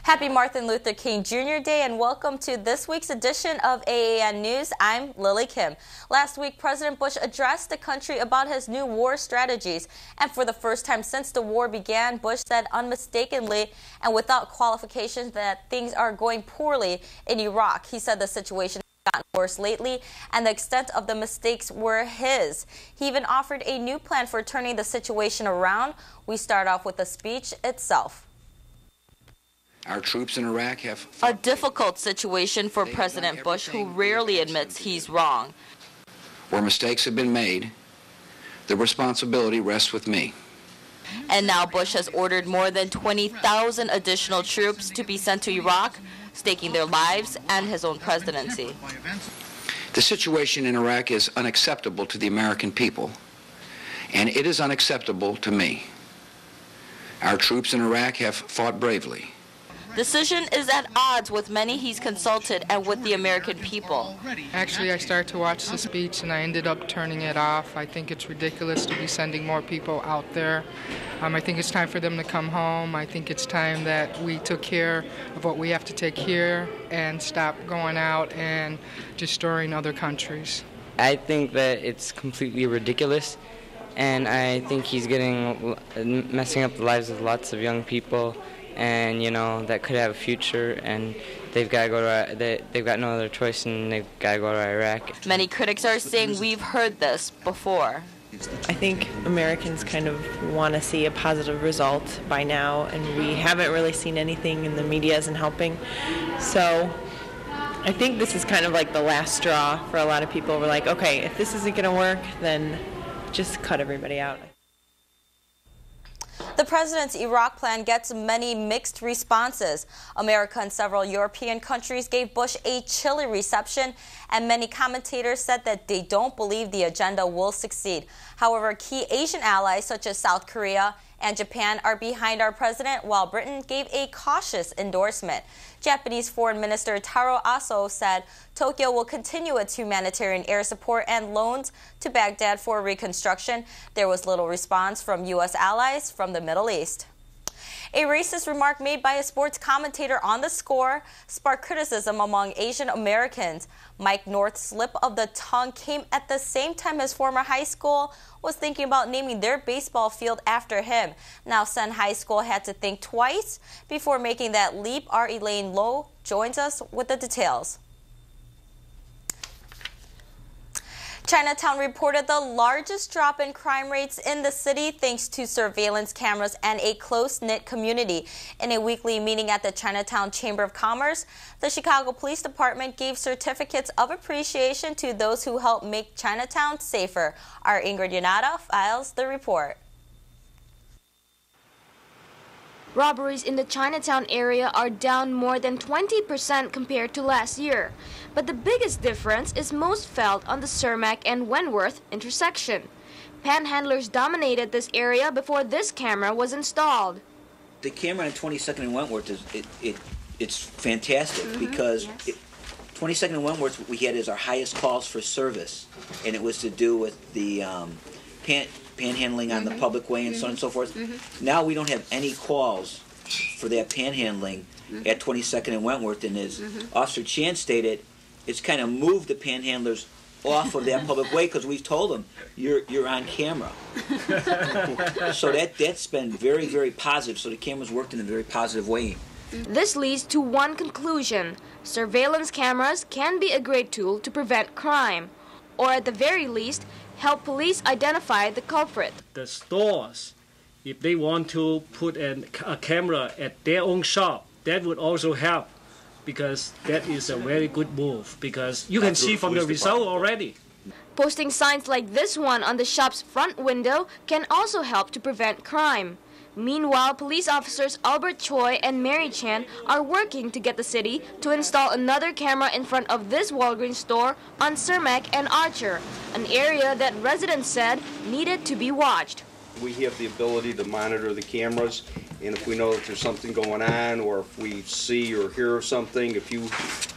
Happy Martin Luther King Jr. Day and welcome to this week's edition of AAN News. I'm Lily Kim. Last week, President Bush addressed the country about his new war strategies. And for the first time since the war began, Bush said unmistakably and without qualifications that things are going poorly in Iraq. He said the situation has gotten worse lately and the extent of the mistakes were his. He even offered a new plan for turning the situation around. We start off with the speech itself. Our troops in Iraq have a difficult situation for President Bush, who rarely admits he's wrong. Where mistakes have been made, the responsibility rests with me. And now Bush has ordered more than 20,000 additional troops to be sent to Iraq, staking their lives and his own presidency. The situation in Iraq is unacceptable to the American people, and it is unacceptable to me. Our troops in Iraq have fought bravely. Decision is at odds with many he's consulted and with the American people. Actually, I started to watch the speech and I ended up turning it off. I think it's ridiculous to be sending more people out there. I think it's time for them to come home. I think it's time that we took care of what we have to take here and stop going out and destroying other countries. I think that it's completely ridiculous, and I think he's messing up the lives of lots of young people. And that could have a future, and they've got to go to. They've got no other choice, and they've got to go to Iraq. Many critics are saying we've heard this before. I think Americans kind of want to see a positive result by now, and we haven't really seen anything, and the media isn't helping. So I think this is kind of like the last straw for a lot of people. We're like, okay, if this isn't going to work, then just cut everybody out. The president's Iraq plan gets many mixed responses. America and several European countries gave Bush a chilly reception, and many commentators said that they don't believe the agenda will succeed. However, key Asian allies such as South Korea and Japan are behind our president, while Britain gave a cautious endorsement. Japanese Foreign Minister Taro Aso said Tokyo will continue its humanitarian air support and loans to Baghdad for reconstruction. There was little response from U.S. allies from the Middle East. A racist remark made by a sports commentator on the score sparked criticism among Asian Americans. Mike North's slip of the tongue came at the same time his former high school was thinking about naming their baseball field after him. Now Sen High School had to think twice before making that leap. Our Elaine Lowe joins us with the details. Chinatown reported the largest drop in crime rates in the city thanks to surveillance cameras and a close-knit community. In a weekly meeting at the Chinatown Chamber of Commerce, the Chicago Police Department gave certificates of appreciation to those who helped make Chinatown safer. Our Ingrid Yanada files the report. Robberies in the Chinatown area are down more than 20% compared to last year. But the biggest difference is most felt on the Cermak and Wentworth intersection. Panhandlers dominated this area before this camera was installed. The camera on 22nd and Wentworth it's fantastic because 22nd and Wentworth we had as our highest calls for service, and it was to do with the panhandling on the public way and so on and so forth. Now we don't have any calls for that panhandling at 22nd and Wentworth, and as Officer Chan stated, it's kind of moved the panhandlers off of that public way because we've told them you're on camera. So that's been very, very positive. So the cameras worked in a very positive way. This leads to one conclusion: surveillance cameras can be a great tool to prevent crime, or at the very least help police identify the culprit. The stores, if they want to put a camera at their own shop, that would also help, because that is a very good move, because you can see from the result already. Posting signs like this one on the shop's front window can also help to prevent crime. Meanwhile, police officers Albert Choi and Mary Chan are working to get the city to install another camera in front of this Walgreens store on Cermak and Archer, an area that residents said needed to be watched. We have the ability to monitor the cameras, and if we know that there's something going on, or if we see or hear of something, if you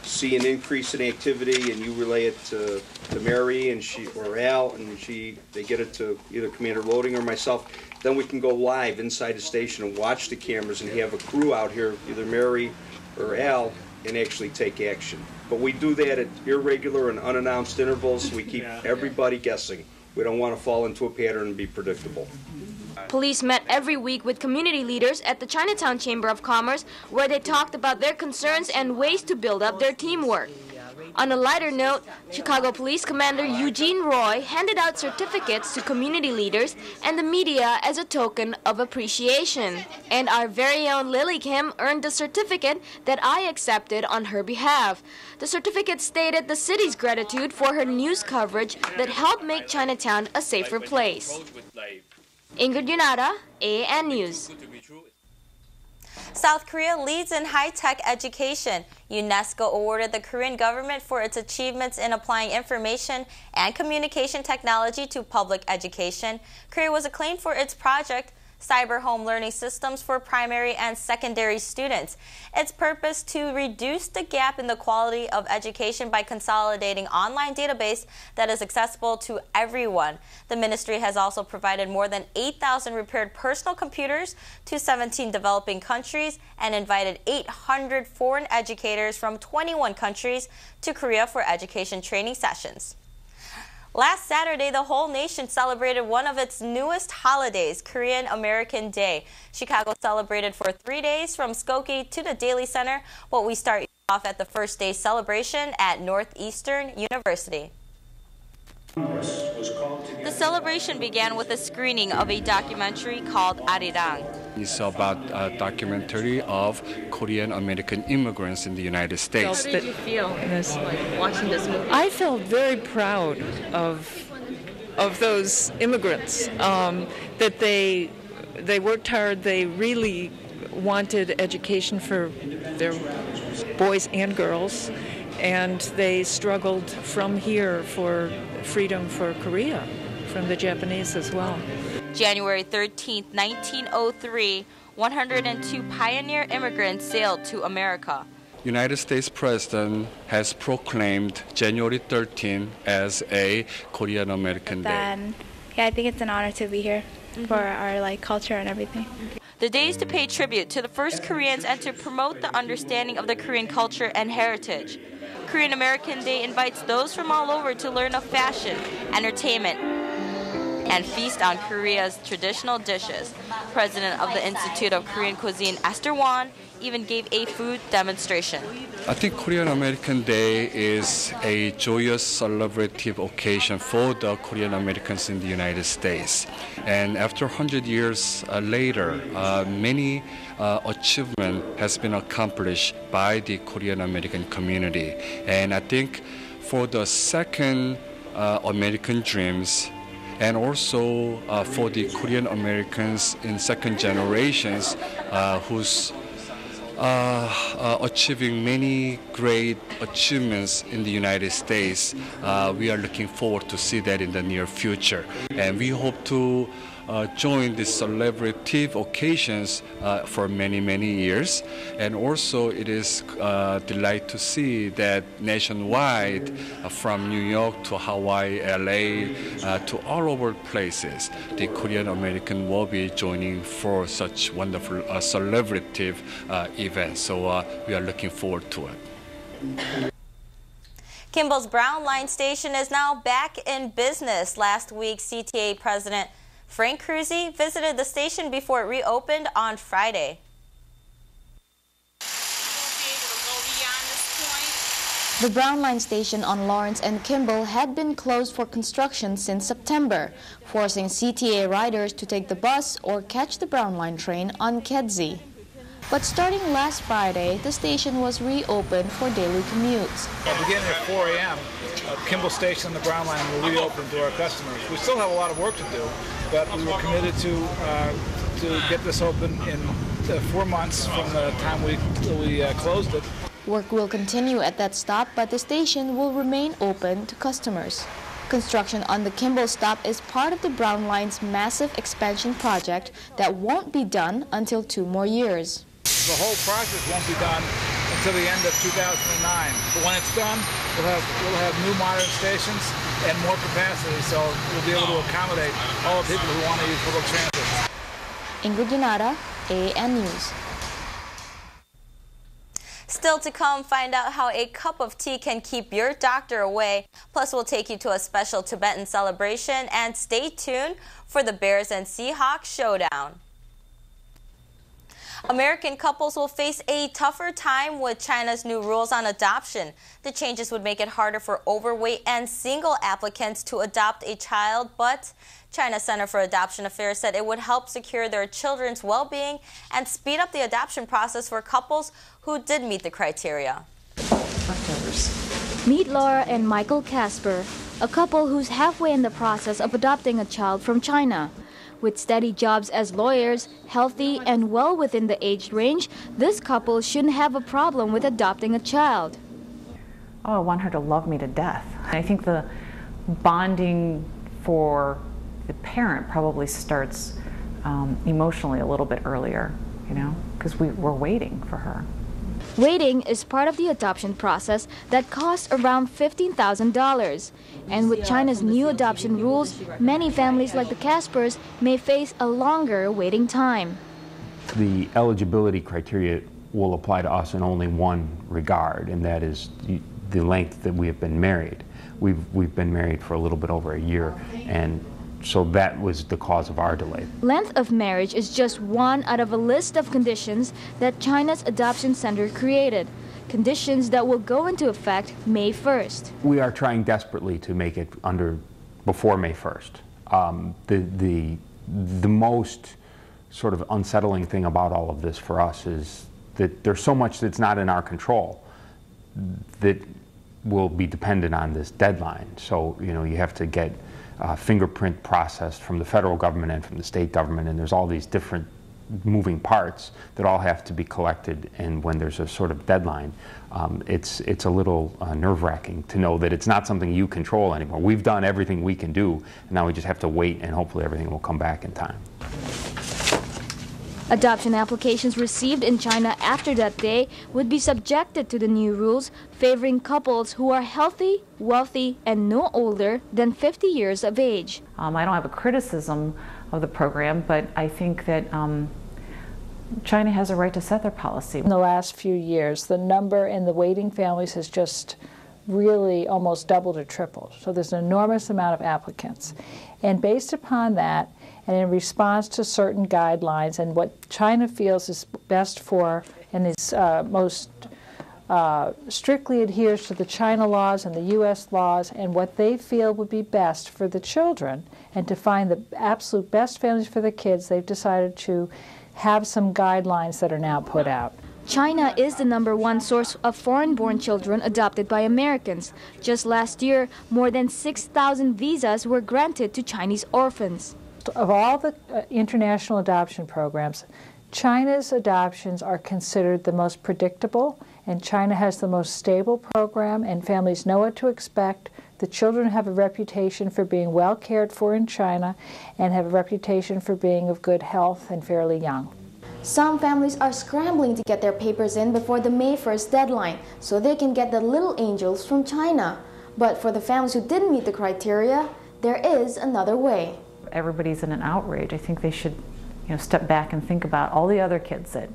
see an increase in activity and you relay it to Mary and or Al, and they get it to either Commander Loading or myself, then we can go live inside the station and watch the cameras and have a crew out here, either Mary or Al, and actually take action. But we do that at irregular and unannounced intervals. We keep everybody guessing. We don't want to fall into a pattern and be predictable. Police met every week with community leaders at the Chinatown Chamber of Commerce, where they talked about their concerns and ways to build up their teamwork. On a lighter note, Chicago Police Commander Eugene Roy handed out certificates to community leaders and the media as a token of appreciation. And our very own Lily Kim earned the certificate that I accepted on her behalf. The certificate stated the city's gratitude for her news coverage that helped make Chinatown a safer place. Ingrid Yunada, AAN News. South Korea leads in high-tech education. UNESCO awarded the Korean government for its achievements in applying information and communication technology to public education. Korea was acclaimed for its project, Cyber Home Learning Systems for Primary and Secondary Students. Its purpose to reduce the gap in the quality of education by consolidating online database that is accessible to everyone. The ministry has also provided more than 8,000 repaired personal computers to 17 developing countries and invited 800 foreign educators from 21 countries to Korea for education training sessions. Last Saturday, the whole nation celebrated one of its newest holidays, Korean American Day. Chicago celebrated for 3 days from Skokie to the Daly Center, but we start off at the first day celebration at Northeastern University. The celebration began with a screening of a documentary called Arirang. It's about a documentary of Korean American immigrants in the United States. How did you feel watching this movie? I felt very proud of those immigrants, that they worked hard. They really wanted education for their boys and girls, and they struggled from here for freedom for Korea, from the Japanese as well. January 13, 1903, 102 pioneer immigrants sailed to America. United States President has proclaimed January 13 as a Korean American Day. Yeah, I think it's an honor to be here for our culture and everything. The day is to pay tribute to the first Koreans and to promote the understanding of the Korean culture and heritage. Korean American Day invites those from all over to learn of fashion, entertainment, and feast on Korea's traditional dishes. President of the Institute of Korean Cuisine, Esther Won, even gave a food demonstration. I think Korean American Day is a joyous, celebrative occasion for the Korean Americans in the United States. And after 100 years later, many achievement has been accomplished by the Korean American community. And I think for the second American dreams, and also for the Korean Americans in second generations who's achieving many great achievements in the United States. We are looking forward to see that in the near future. And we hope to join these celebrative occasions for many, many years. And also it is a delight to see that nationwide, from New York to Hawaii, LA, to all over places, the Korean American will be joining for such wonderful celebrative events. So we are looking forward to it. Kimball's Brown Line station is now back in business. Last week, CTA President Frank Cruzy visited the station before it reopened on Friday. The Brown Line station on Lawrence and Kimball had been closed for construction since September, forcing CTA riders to take the bus or catch the Brown Line train on Kedzie. But starting last Friday, the station was reopened for daily commutes. Beginning at 4 a.m., Kimball Station and the Brown Line will reopen to our customers. We still have a lot of work to do, but we were committed to get this open in 4 months from the time we closed it. Work will continue at that stop, but the station will remain open to customers. Construction on the Kimball stop is part of the Brown Line's massive expansion project that won't be done until 2 more years. The whole process won't be done until the end of 2009. But when it's done, we'll have new modern stations and more capacity, so we'll be able to accommodate all the people who want to use public transit. Ingrid Yanada, AAN News. Still to come, find out how a cup of tea can keep your doctor away. Plus, we'll take you to a special Tibetan celebration, and stay tuned for the Bears and Seahawks showdown. American couples will face a tougher time with China's new rules on adoption. The changes would make it harder for overweight and single applicants to adopt a child, but China's Center for Adoption Affairs said it would help secure their children's well-being and speed up the adoption process for couples who did meet the criteria. Meet Laura and Michael Casper, a couple who's halfway in the process of adopting a child from China. With steady jobs as lawyers, healthy and well within the age range, this couple shouldn't have a problem with adopting a child. Oh, I want her to love me to death. I think the bonding for the parent probably starts emotionally a little bit earlier, you know, because we're waiting for her. Waiting is part of the adoption process that costs around $15,000. And with China's new adoption rules, many families like the Caspers may face a longer waiting time. The eligibility criteria will apply to us in only one regard, and that is the length that we have been married. We've been married for a little bit over a year, and so that was the cause of our delay. Length of marriage is just one out of a list of conditions that China's adoption center created. Conditions that will go into effect May 1st. We are trying desperately to make it before May 1st. The most sort of unsettling thing about all of this for us is that there's so much that's not in our control that will be dependent on this deadline. So, you know, you have to get fingerprint processed from the federal government and from the state government, and there's all these different moving parts that all have to be collected, and when there's a sort of deadline, it's a little nerve-wracking to know that it's not something you control anymore. We've done everything we can do, and now we just have to wait, and hopefully everything will come back in time. Adoption applications received in China after that day would be subjected to the new rules favoring couples who are healthy, wealthy, and no older than 50 years of age. I don't have a criticism of the program, but I think that China has a right to set their policy. In the last few years, the number in the waiting families has just really almost doubled or tripled. So there's an enormous amount of applicants. And based upon that, and in response to certain guidelines and what China feels is best for and is most strictly adheres to the China laws and the U.S. laws and what they feel would be best for the children and to find the absolute best families for the kids, they've decided to have some guidelines that are now put out. China is the #1 source of foreign-born children adopted by Americans. Just last year, more than 6,000 visas were granted to Chinese orphans. Of all the international adoption programs, China's adoptions are considered the most predictable, and China has the most stable program, and families know what to expect. The children have a reputation for being well cared for in China and have a reputation for being of good health and fairly young. Some families are scrambling to get their papers in before the May 1st deadline so they can get the little angels from China. But for the families who didn't meet the criteria, there is another way. Everybody's in an outrage. I think they should, you know, step back and think about all the other kids that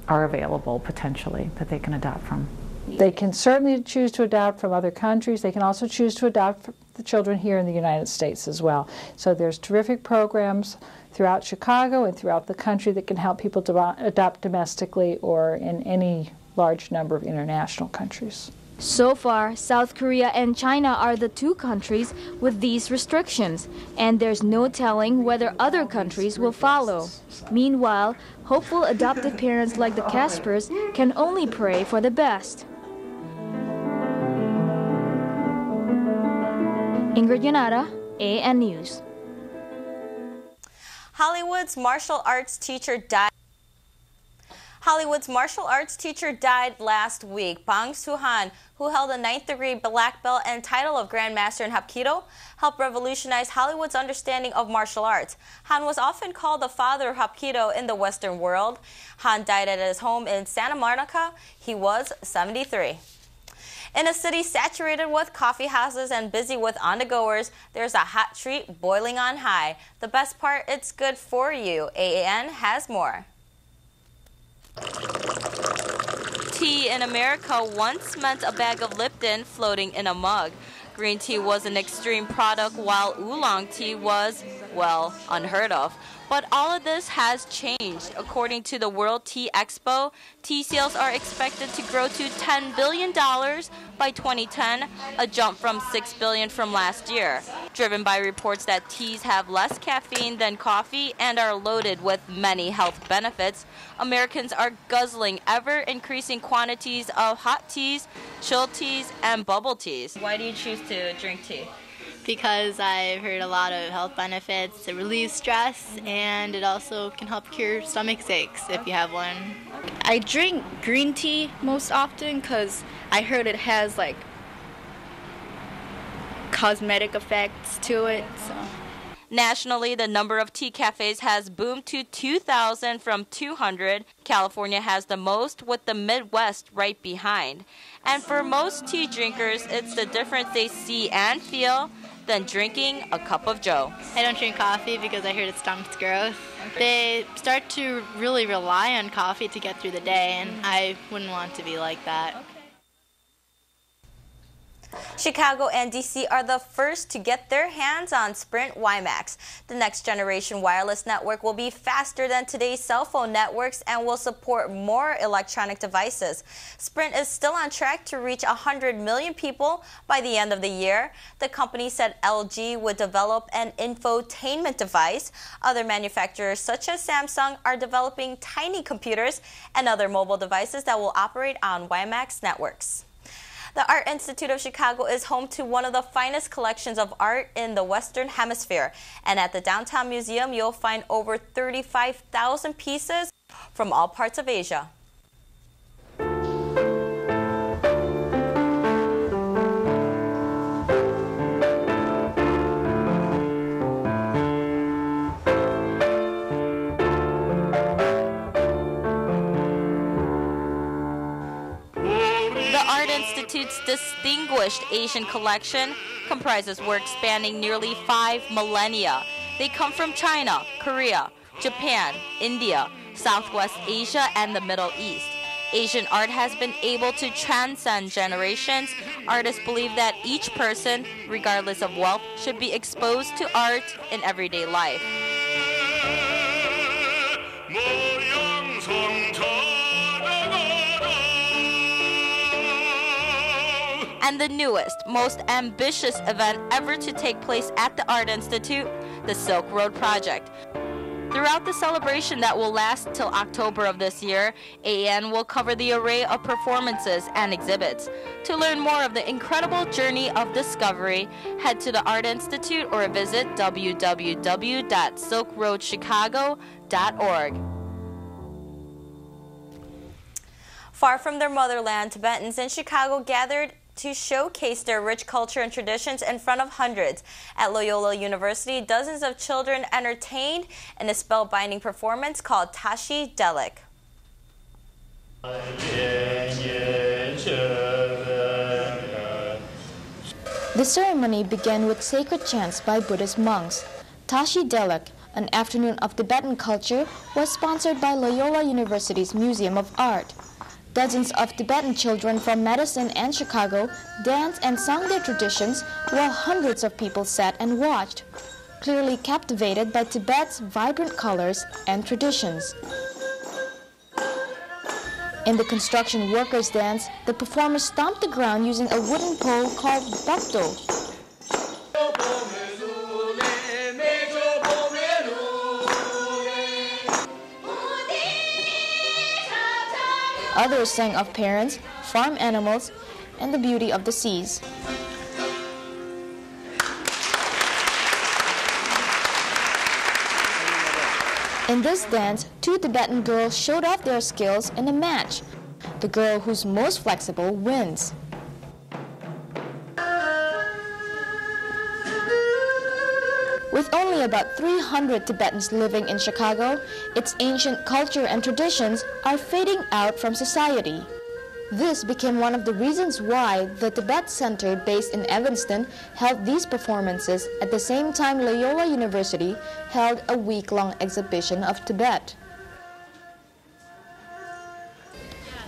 are available potentially that they can adopt from. They can certainly choose to adopt from other countries. They can also choose to adopt the children here in the United States as well. So there's terrific programs throughout Chicago and throughout the country that can help people to adopt domestically or in any large number of international countries. So far, South Korea and China are the 2 countries with these restrictions, and there's no telling whether other countries will follow. Meanwhile, hopeful adoptive parents like the Caspers can only pray for the best. Ingrid Yanada, AAN News. Hollywood's martial arts teacher died. Hollywood's martial arts teacher died last week. Bang Soo-han, who held a 9th degree black belt and title of Grandmaster in Hapkido, helped revolutionize Hollywood's understanding of martial arts. Han was often called the father of Hapkido in the Western world. Han died at his home in Santa Monica. He was 73. In a city saturated with coffee houses and busy with on-the-goers, there's a hot treat boiling on high. The best part, it's good for you. AAN has more. Tea in America once meant a bag of Lipton floating in a mug. Green tea was an extreme product while oolong tea was, well, unheard of. But all of this has changed. According to the World Tea Expo, tea sales are expected to grow to $10 billion by 2010, a jump from $6 billion from last year. Driven by reports that teas have less caffeine than coffee and are loaded with many health benefits, Americans are guzzling ever-increasing quantities of hot teas, chilled teas, and bubble teas. Why do you choose to drink tea? Because I've heard a lot of health benefits. It relieves stress, and it also can help cure stomach aches if you have one. I drink green tea most often because I heard it has like cosmetic effects to it. So. Nationally, the number of tea cafes has boomed to 2,000 from 200. California has the most, with the Midwest right behind. And for most tea drinkers, it's the difference they see and feel than drinking a cup of joe. I don't drink coffee because I heard it stomach's gross. They start to really rely on coffee to get through the day, and I wouldn't want to be like that. Chicago and D.C. are the first to get their hands on Sprint WiMAX. The next generation wireless network will be faster than today's cell phone networks and will support more electronic devices. Sprint is still on track to reach 100 million people by the end of the year. The company said LG would develop an infotainment device. Other manufacturers such as Samsung are developing tiny computers and other mobile devices that will operate on WiMAX networks. The Art Institute of Chicago is home to one of the finest collections of art in the Western Hemisphere. And at the Downtown Museum, you'll find over 35,000 pieces from all parts of Asia. Institute's distinguished Asian collection comprises works spanning nearly 5 millennia. They come from China, Korea, Japan, India, Southwest Asia, and the Middle East. Asian art has been able to transcend generations. Artists believe that each person, regardless of wealth, should be exposed to art in everyday life. And the newest, most ambitious event ever to take place at the Art Institute, the Silk Road Project. Throughout the celebration that will last till October of this year, AAN will cover the array of performances and exhibits. To learn more of the incredible journey of discovery, head to the Art Institute or visit www.silkroadchicago.org. Far from their motherland, Tibetans in Chicago gathered to showcase their rich culture and traditions in front of hundreds. At Loyola University, dozens of children entertained in a spellbinding performance called Tashi Delek. The ceremony began with sacred chants by Buddhist monks. Tashi Delek, an afternoon of Tibetan culture, was sponsored by Loyola University's Museum of Art. Dozens of Tibetan children from Madison and Chicago danced and sung their traditions while hundreds of people sat and watched, clearly captivated by Tibet's vibrant colors and traditions. In the construction workers' dance, the performers stomped the ground using a wooden pole called bakdo. Others sang of parents, farm animals, and the beauty of the seas. In this dance, 2 Tibetan girls showed off their skills in a match. The girl who's most flexible wins. With only about 300 Tibetans living in Chicago, its ancient culture and traditions are fading out from society. This became one of the reasons why the Tibet Center based in Evanston held these performances at the same time Loyola University held a week-long exhibition of Tibet.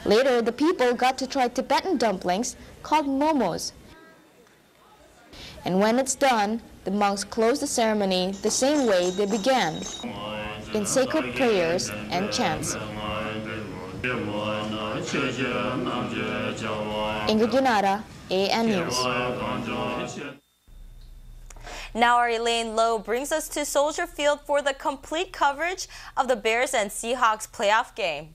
Later, the people got to try Tibetan dumplings called momos. And when it's done, the monks close the ceremony the same way they began, in sacred prayers and chants. Ingrid Yanada, AAN News. Now our Elaine Lowe brings us to Soldier Field for the complete coverage of the Bears and Seahawks playoff game.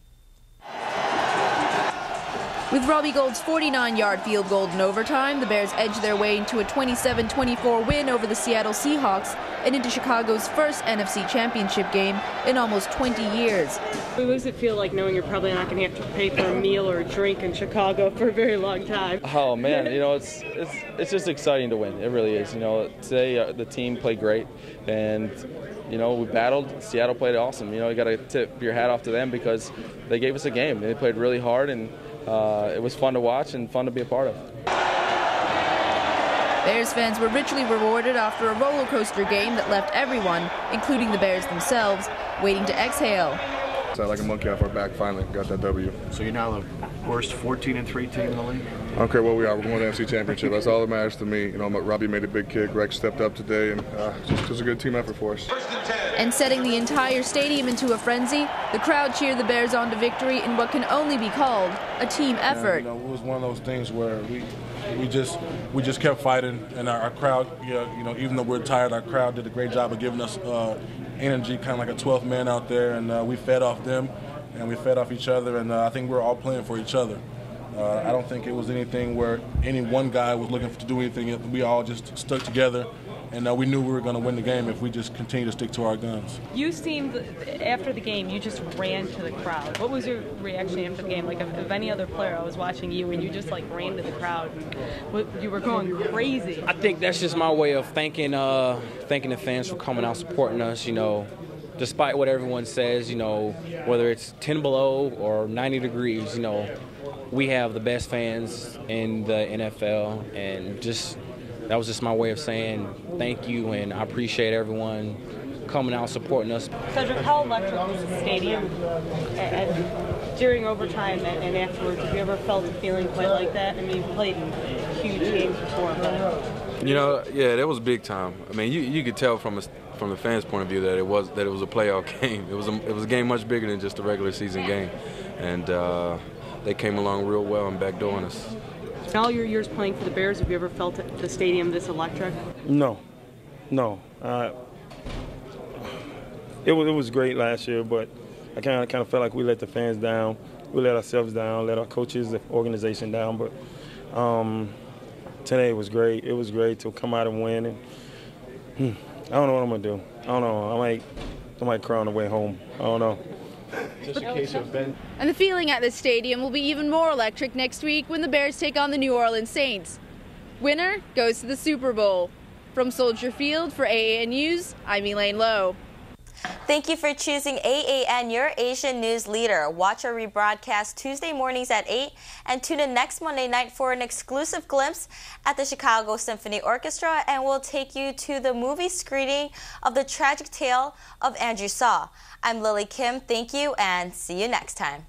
With Robbie Gould's 49-yard field goal in overtime, the Bears edged their way into a 27-24 win over the Seattle Seahawks and into Chicago's first NFC Championship game in almost 20 years. What does it feel like knowing you're probably not going to have to pay for a meal or a drink in Chicago for a very long time? Oh man, it's just exciting to win. It really is. Today the team played great, and we battled. Seattle played awesome. You got to tip your hat off to them because they gave us a game. They played really hard, and it was fun to watch and fun to be a part of. Bears fans were richly rewarded after a roller coaster game that left everyone, including the Bears themselves, waiting to exhale. So like a monkey off our back, finally got that W. So you're now the worst 14-3 team in the league? I don't care what we are. We're going to the NFC Championship. That's all that matters to me. Robbie made a big kick. Rex stepped up today, and just a good team effort for us. And setting the entire stadium into a frenzy, the crowd cheered the Bears on to victory in what can only be called a team effort. It was one of those things where we just kept fighting, and our crowd, even though we're tired, our crowd did a great job of giving us energy, kind of like a 12th man out there, and we fed off them, and we fed off each other, and I think we're all playing for each other. I don't think it was anything where any one guy was looking to do anything. We all just stuck together, and we knew we were going to win the game if we just continue to stick to our guns. You seemed, after the game, you just ran to the crowd. What was your reaction after the game? Like, if any other player, I was watching you, and you just, ran to the crowd, and you were going crazy. I think that's just my way of thanking the fans for coming out supporting us, despite what everyone says, whether it's 10 below or 90 degrees, we have the best fans in the NFL, and that was just my way of saying thank you, and I appreciate everyone coming out supporting us. Cedric, how electric was the stadium during overtime and afterwards? Have you ever felt a feeling quite like that? I mean, you've played huge games before, but... Yeah, that was big time. I mean, you could tell from the fans' point of view that it was a playoff game. It was a game much bigger than just a regular season game, and they came along real well and backdooring us. In all your years playing for the Bears, have you ever felt the stadium this electric? No. It was great last year, but I kind of felt like we let the fans down. We let ourselves down, let our coaches, the organization down. But today was great. It was great to come out and win. And I don't know what I'm gonna do. I don't know. I might cry on the way home. I don't know. And the feeling at this stadium will be even more electric next week when the Bears take on the New Orleans Saints. Winner goes to the Super Bowl. From Soldier Field for AAN News, I'm Elaine Lowe. Thank you for choosing AAN, your Asian news leader. Watch our rebroadcast Tuesday mornings at 8 and tune in next Monday night for an exclusive glimpse at the Chicago Symphony Orchestra, and we'll take you to the movie screening of The Tragic Tale of Andrew Saw. I'm Lily Kim. Thank you and see you next time.